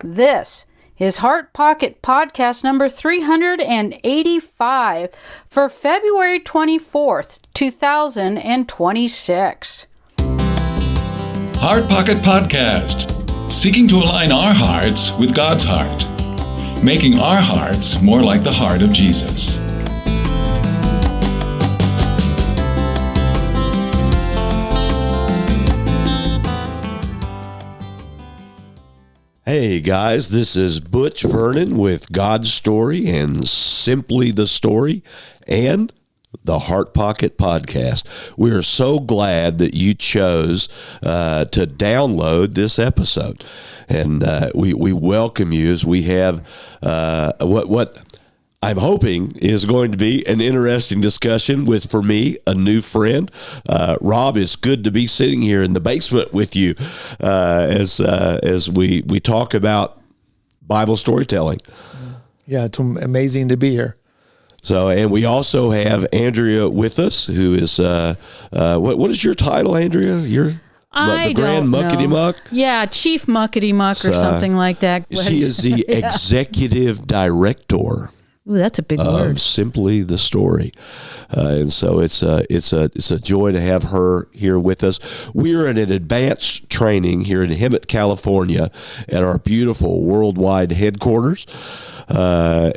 This is Heart Pocket Podcast number 385 for February 24th, 2026. Heart Pocket Podcast, seeking to align our hearts with God's heart, making our hearts more like the heart of Jesus. Hey guys, this is Butch Vernon with God's Story and Simply the Story and the Heart Pocket Podcast. We are so glad that you chose to download this episode, and we welcome you as we have what I'm hoping is going to be an interesting discussion with, for me, a new friend. Rob, it's good to be sitting here in the basement with you as we talk about Bible storytelling. Yeah, it's amazing to be here. So, and we also have Andrea with us, who is, what is your title, Andrea? You're the Grand Muckety Muck? Yeah, Chief Muckety Muck or something like that. She is the Executive Director. Ooh, that's a big word. Simply the Story, and so it's a joy to have her here with us. We're in an advanced training here in Hemet, California, at our beautiful worldwide headquarters, so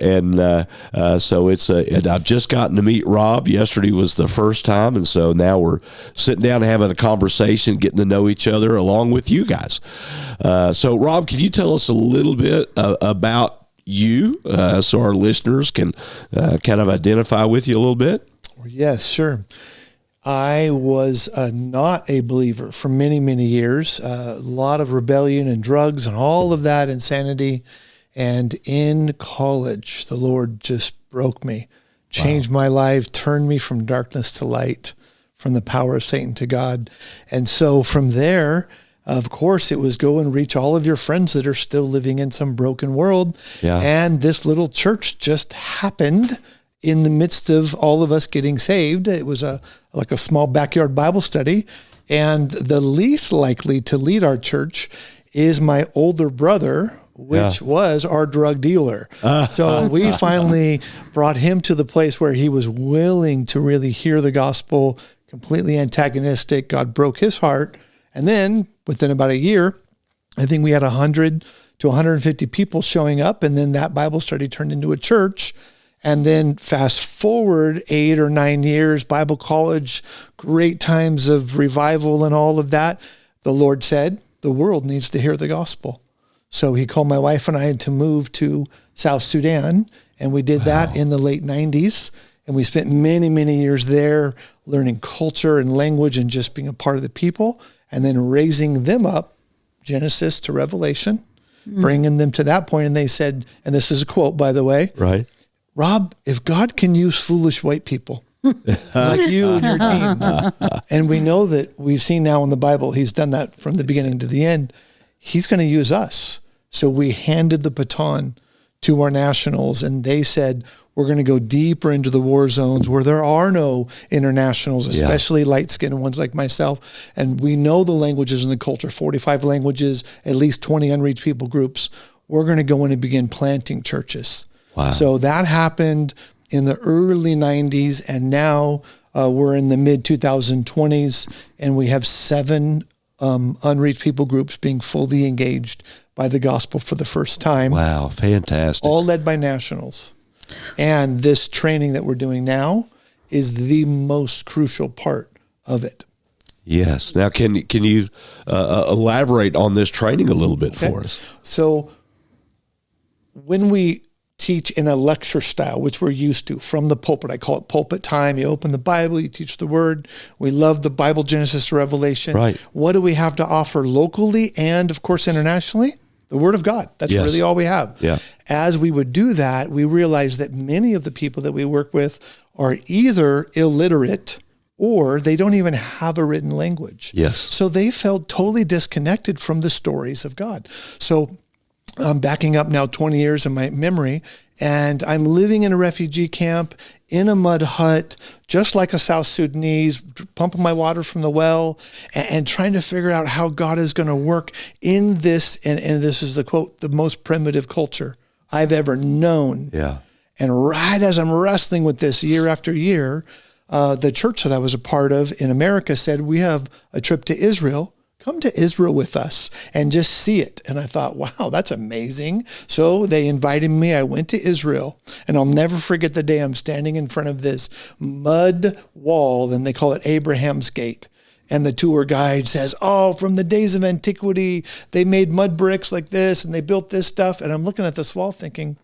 it's and I've just gotten to meet Rob. Yesterday was the first time, and so now we're sitting down and having a conversation, getting to know each other along with you guys. So, Rob, can you tell us a little bit about you, so our listeners can kind of identify with you a little bit? Yes, sure. I was not a believer for many, many years. A lot of rebellion and drugs and all of that insanity. And in college, the Lord just broke me, changed my life, turned me from darkness to light, from the power of Satan to God. And so from there, of course, it was go and reach all of your friends that are still living in some broken world. Yeah. And this little church just happened in the midst of all of us getting saved. It was like a small backyard Bible study. And the least likely to lead our church is my older brother, which was our drug dealer. So we finally brought him to the place where he was willing to really hear the gospel, completely antagonistic. God broke his heart. And then within about a year, I think we had 100 to 150 people showing up. And then that Bible study turned into a church. And then fast forward 8 or 9 years, Bible college, great times of revival and all of that. The Lord said, the world needs to hear the gospel. So he called my wife and I to move to South Sudan. And we did that in the late 90s. And we spent many, many years there learning culture and language and just being a part of the people. And then raising them up, Genesis to Revelation, bringing them to that point. And they said, and this is a quote, by the way, right, Rob, if God can use foolish white people like you and your team, and we know that we've seen now in the Bible, he's done that from the beginning to the end, he's going to use us. So we handed the baton to our nationals, and they said, we're going to go deeper into the war zones where there are no internationals, especially light-skinned ones like myself. And we know the languages and the culture, 45 languages, at least 20 unreached people groups. We're going to go in and begin planting churches. Wow. So that happened in the early 90s, and now we're in the mid-2020s, and we have 7 unreached people groups being fully engaged by the gospel for the first time. Wow, fantastic. All led by nationals. And this training that we're doing now is the most crucial part of it. Yes. Now, can you elaborate on this training a little bit for us? So when we teach in a lecture style, which we're used to from the pulpit, I call it pulpit time. You open the Bible, you teach the word. We love the Bible, Genesis to Revelation. Right. What do we have to offer locally and, of course, internationally? The Word of God. That's really all we have. Yeah. As we would do that, we realized that many of the people that we work with are either illiterate or they don't even have a written language. Yes. So they felt totally disconnected from the stories of God. So I'm backing up now 20 years in my memory, and I'm living in a refugee camp in a mud hut, just like a South Sudanese, pumping my water from the well and trying to figure out how God is going to work in this. And this is the quote, the most primitive culture I've ever known. Yeah. And right as I'm wrestling with this year after year, the church that I was a part of in America said, we have a trip to Israel. Come to Israel with us and just see it. And I thought, wow, that's amazing. So they invited me. I went to Israel, and I'll never forget the day I'm standing in front of this mud wall, and they call it Abraham's Gate. And the tour guide says, oh, from the days of antiquity, they made mud bricks like this, and they built this stuff. And I'm looking at this wall thinking,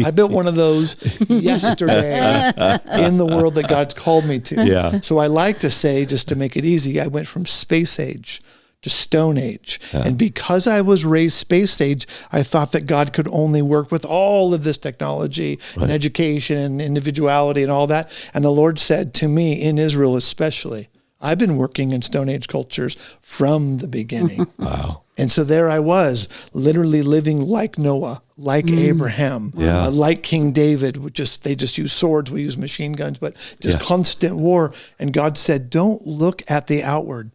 I built one of those yesterday in the world that God's called me to. Yeah. So I like to say, just to make it easy, I went from space age to stone age. Yeah. And because I was raised space age, I thought that God could only work with all of this technology and education and individuality and all that. And the Lord said to me, in Israel especially, I've been working in Stone Age cultures from the beginning. Wow. And so there I was, literally living like Noah, like Abraham, like King David. They just use swords, we use machine guns, but just constant war. And God said, don't look at the outward.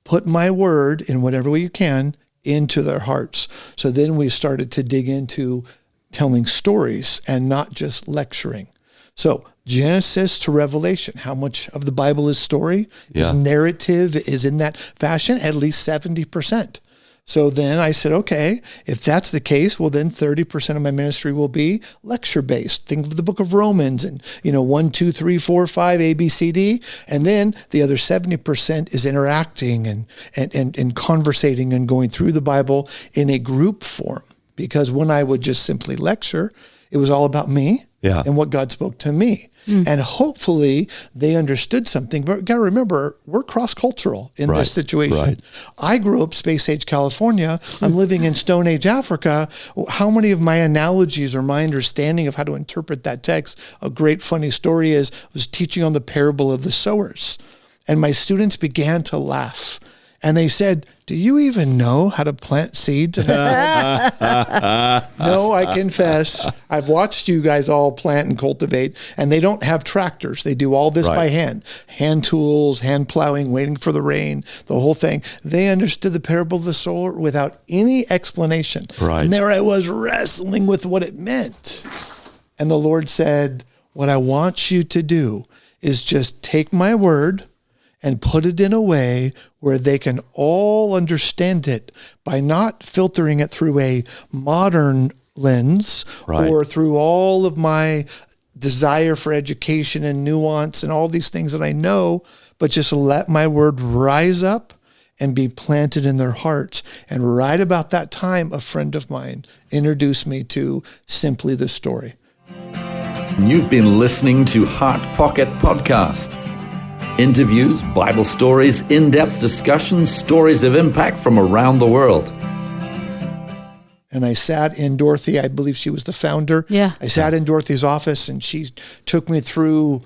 Put my word in whatever way you can into their hearts. So then we started to dig into telling stories and not just lecturing. So Genesis to Revelation, how much of the Bible is story? Is narrative, is in that fashion? At least 70%. So then I said, okay, if that's the case, well then 30% of my ministry will be lecture-based. Think of the book of Romans and, 1, 2, 3, 4, 5, A, B, C, D. And then the other 70% is interacting and conversating and going through the Bible in a group form. Because when I would just simply lecture, it was all about me and what God spoke to me. And hopefully they understood something. But got to remember, we're cross-cultural in this situation. Right. I grew up Space Age California. I'm living in Stone Age Africa. How many of my analogies or my understanding of how to interpret that text, a great funny story is, I was teaching on the parable of the sowers. And my students began to laugh. And they said, do you even know how to plant seeds? And I said, no, I confess. I've watched you guys all plant and cultivate, and they don't have tractors. They do all this by hand. Hand tools, hand plowing, waiting for the rain, the whole thing. They understood the parable of the sower without any explanation. Right. And there I was wrestling with what it meant. And the Lord said, what I want you to do is just take my word and put it in a way where they can all understand it by not filtering it through a modern lens or through all of my desire for education and nuance and all these things that I know, but just let my word rise up and be planted in their hearts. And right about that time, a friend of mine introduced me to Simply the Story. You've been listening to Heart Pocket Podcast. Interviews, Bible stories, in-depth discussions, stories of impact from around the world. And I sat in Dorothy, I believe she was the founder. Yeah. I sat in Dorothy's office and she took me through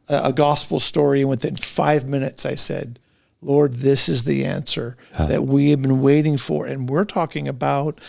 a gospel story. And within 5 minutes, I said, Lord, this is the answer that we have been waiting for. And we're talking about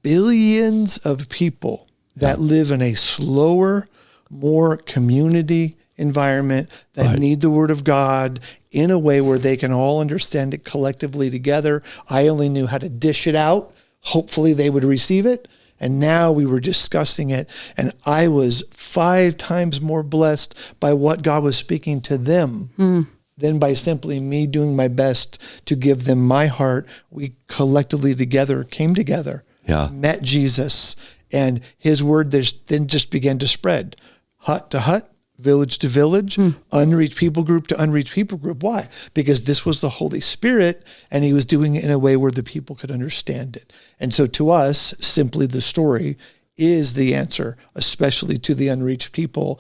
billions of people that live in a slower, more community environment that need the word of God in a way where they can all understand it collectively together. I only knew how to dish it out. Hopefully they would receive it. And now we were discussing it. And I was 5 times more blessed by what God was speaking to them than by simply me doing my best to give them my heart. We collectively together came together, met Jesus, and his word then just began to spread, hut to hut, village to village, unreached people group to unreached people group. Why? Because this was the Holy Spirit, and he was doing it in a way where the people could understand it. And so to us, Simply the Story is the answer, especially to the unreached people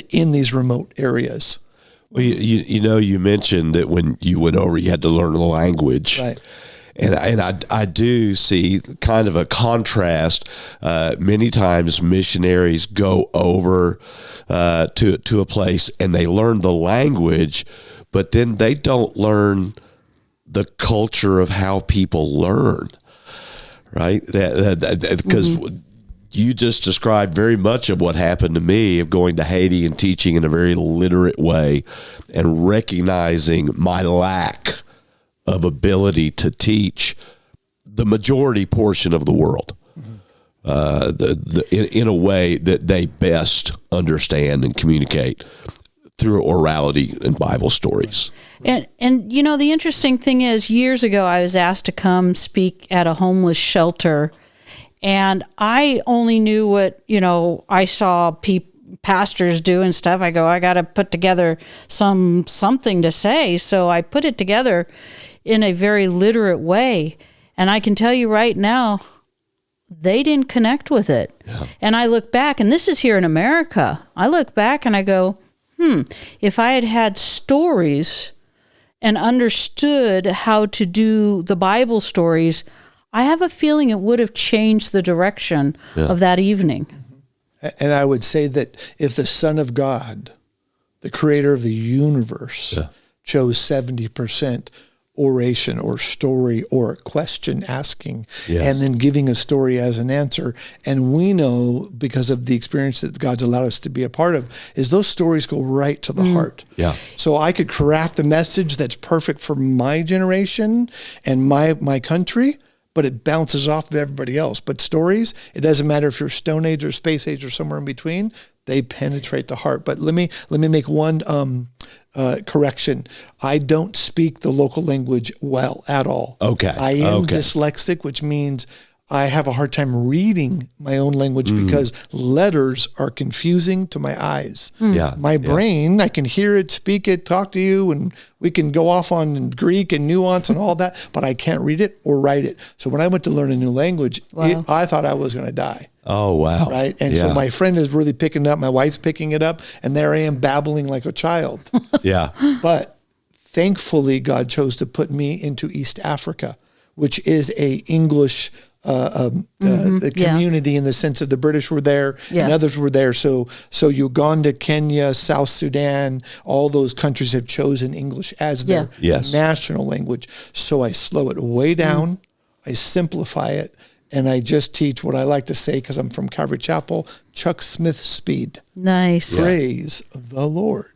in these remote areas. Well, you mentioned that when you went over, you had to learn the language. Right. And I do see kind of a contrast. Many times missionaries go over to a place and they learn the language, but then they don't learn the culture of how people learn. right? Because you just described very much of what happened to me of going to Haiti and teaching in a very literate way and recognizing my lack of ability to teach the majority portion of the world in a way that they best understand and communicate through orality and Bible stories. And you know, the interesting thing is, years ago, I was asked to come speak at a homeless shelter, and I only knew what, you know, I saw pastors do and stuff. I go, I got to put together something to say. So I put it together in a very literate way. And I can tell you right now, they didn't connect with it. Yeah. And I look back, and this is here in America. I look back and I go, if I had had stories and understood how to do the Bible stories, I have a feeling it would have changed the direction of that evening. And I would say that if the Son of God, the creator of the universe, chose 70% oration or story or question asking, and then giving a story as an answer, and we know, because of the experience that God's allowed us to be a part of, is those stories go right to the heart. So I could craft a message that's perfect for my generation and my country, but it bounces off of everybody else. But stories, it doesn't matter if you're Stone Age or Space Age or somewhere in between, they penetrate the heart. But let me make one correction. I don't speak the local language well at all. Okay. I am dyslexic, which means I have a hard time reading my own language because letters are confusing to my eyes. My brain, I can hear it, speak it, talk to you, and we can go off on Greek and nuance and all that, but I can't read it or write it. So when I went to learn a new language, I thought I was going to die. Oh, wow. Right? And so my friend is really picking it up. My wife's picking it up. And there I am babbling like a child. But thankfully, God chose to put me into East Africa, which is a English community in the sense of the British were there and others were there. So Uganda, Kenya, South Sudan, all those countries have chosen English as their national language. So I slow it way down. I simplify it. And I just teach what I like to say, because I'm from Calvary Chapel, Chuck Smith speed. Nice. Praise the Lord.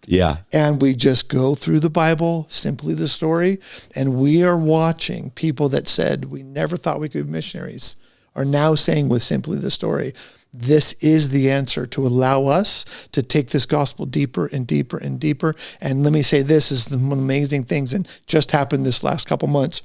And we just go through the Bible, simply the story, and we are watching people that said we never thought we could be missionaries are now saying with simply the story, this is the answer to allow us to take this gospel deeper and deeper and deeper. And let me say, this is one of the amazing things, and just happened this last couple months.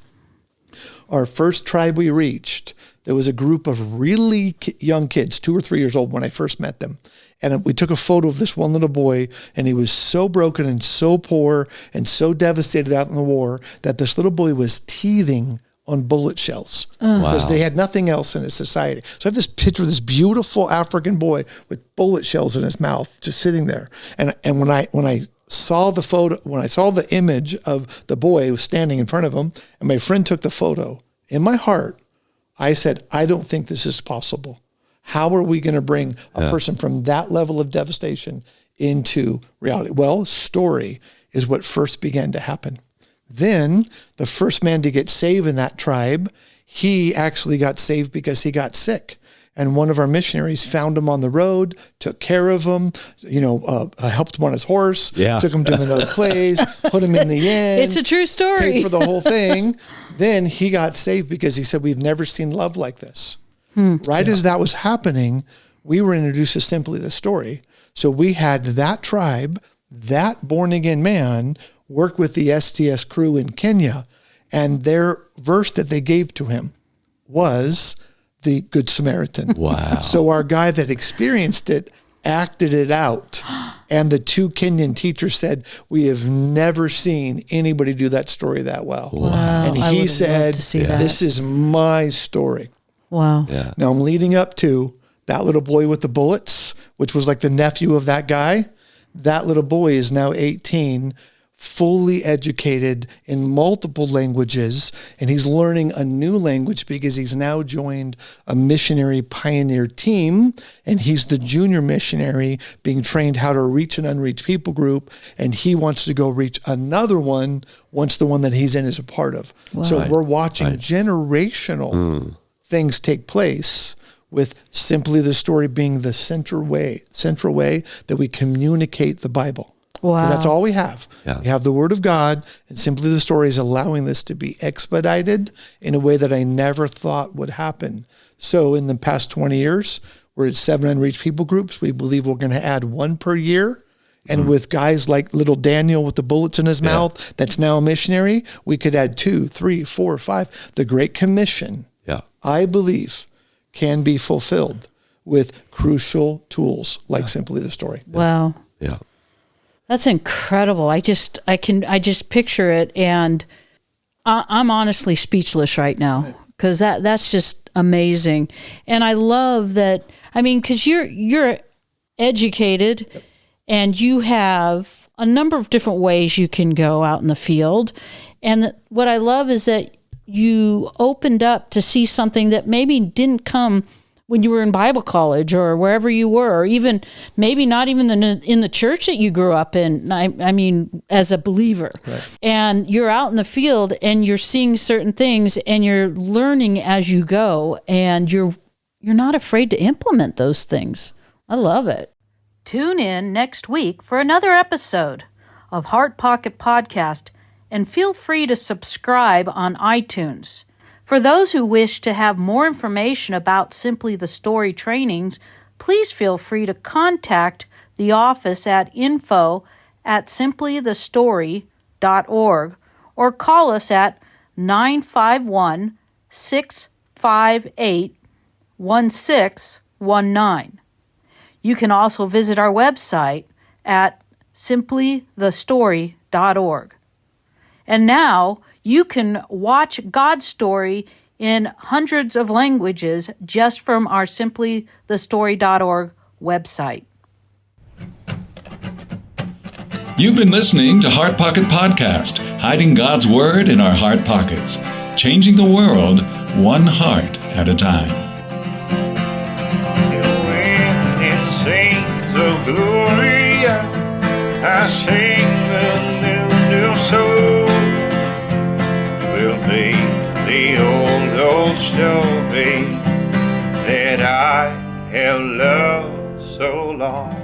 Our first tribe we reached, there was a group of really young kids, 2 or 3 years old when I first met them. And we took a photo of this one little boy, and he was so broken and so poor and so devastated out in the war that this little boy was teething on bullet shells because they had nothing else in his society. So I have this picture of this beautiful African boy with bullet shells in his mouth just sitting there. And when I saw the photo, when I saw the image of the boy standing in front of him, and my friend took the photo, in my heart, I said, I don't think this is possible. How are we going to bring a person from that level of devastation into reality? Well, story is what first began to happen. Then the first man to get saved in that tribe, he actually got saved because he got sick. And one of our missionaries found him on the road, took care of him, helped him on his horse, took him to another place, put him in the inn. It's a true story. Paid for the whole thing. Then he got saved because he said, we've never seen love like this. As that was happening, we were introduced to simply the story. So we had that tribe, that born-again man, work with the STS crew in Kenya, and their verse that they gave to him was the Good Samaritan. Wow. So our guy that experienced it acted it out. And the 2 Kenyan teachers said, we have never seen anybody do that story that well. Wow. And he said, this is my story. Wow. Now I'm leading up to that little boy with the bullets, which was like the nephew of that guy. That little boy is now 18, fully educated in multiple languages, and he's learning a new language because he's now joined a missionary pioneer team, and he's the junior missionary being trained how to reach an unreached people group, and he wants to go reach another one once the one that he's in is a part of. Wow. So we're watching generational things take place, with simply the story being the central way that we communicate the Bible. Wow. That's all we have. Yeah. We have the Word of God, and simply the story is allowing this to be expedited in a way that I never thought would happen. So in the past 20 years, we're at 7 unreached people groups. We believe we're going to add 1 per year. And with guys like little Daniel with the bullets in his mouth, that's now a missionary, we could add 2, 3, 4, 5. The Great Commission, I believe, can be fulfilled with crucial tools like simply the story. Wow. Yeah. That's incredible. I just picture it, and I'm honestly speechless right now, because that's just amazing. And I love that. I mean, because you're educated, and you have a number of different ways you can go out in the field. And what I love is that you opened up to see something that maybe didn't come when you were in Bible college or wherever you were, or even maybe not even in the church that you grew up in. I mean, as a believer. Right. And you're out in the field and you're seeing certain things and you're learning as you go, and you're not afraid to implement those things. I love it. Tune in next week for another episode of Heart Pocket Podcast, and feel free to subscribe on iTunes. For those who wish to have more information about Simply the Story trainings, please feel free to contact the office at info@simplythestory.org or call us at 951-658-1619. You can also visit our website at simplythestory.org. And now you can watch God's story in hundreds of languages just from our simplythestory.org website. You've been listening to Heart Pocket Podcast, hiding God's Word in our heart pockets, changing the world one heart at a time. When it sings of glory, I sing the new soul. Will be the old story that I have loved so long.